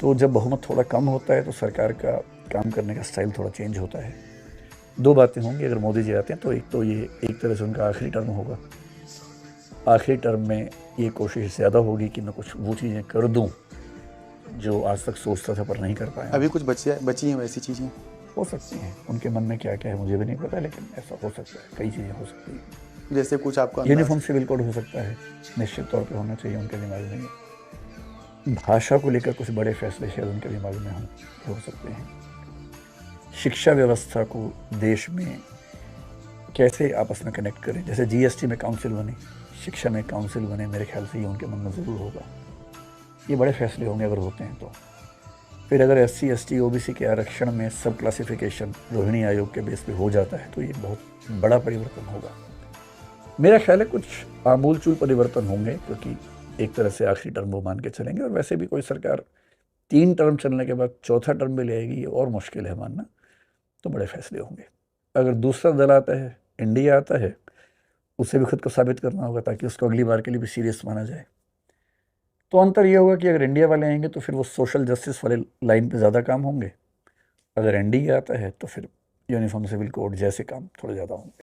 तो जब बहुमत थोड़ा कम होता है तो सरकार का काम करने का स्टाइल थोड़ा चेंज होता है। दो बातें होंगी, अगर मोदी जी आते हैं तो एक तो ये एक तरह से उनका आखिरी टर्म होगा। आखिरी टर्म में ये कोशिश ज़्यादा होगी कि मैं कुछ वो चीज़ें कर दूं जो आज तक सोचता था पर नहीं कर पाया। अभी कुछ बची हैं वैसी चीज़ें? हो सकती हैं, उनके मन में क्या क्या है मुझे भी नहीं पता, लेकिन ऐसा हो सकता है, कई चीज़ें हो सकती हैं। जैसे कुछ आपको अंदाज़? यूनिफॉर्म सिविल कोड हो सकता है, निश्चित तौर पे होना चाहिए उनके दिमाग में। भाषा को लेकर कुछ बड़े फैसले शायद उनके दिमाग में हो सकते हैं। शिक्षा व्यवस्था को देश में कैसे आपस में कनेक्ट करें, जैसे जीएसटी में काउंसिल बने, शिक्षा में काउंसिल बने, मेरे ख्याल से ये उनके मन में ज़रूर होगा। ये बड़े फैसले होंगे अगर होते हैं तो। फिर अगर SC ST OBC के आरक्षण में सब क्लासिफिकेशन रोहिणी आयोग के बेस पे हो जाता है तो ये बहुत बड़ा परिवर्तन होगा। मेरा ख्याल है कुछ आमूलचूल परिवर्तन होंगे, क्योंकि एक तरह से आखिरी टर्म वो मान के चलेंगे, और वैसे भी कोई सरकार 3 टर्म चलने के बाद चौथा टर्म भी ले आएगी, ये और मुश्किल है मानना। तो बड़े फैसले होंगे। अगर दूसरा दल आता है, इंडिया आता है, उसे भी खुद को साबित करना होगा ताकि उसको अगली बार के लिए भी सीरियस माना जाए। तो अंतर ये होगा कि अगर इंडिया वाले आएंगे तो फिर वो सोशल जस्टिस वाले लाइन पे ज़्यादा काम होंगे। अगर NDA आता है तो फिर यूनिफॉर्म सिविल कोड जैसे काम थोड़े ज़्यादा होंगे।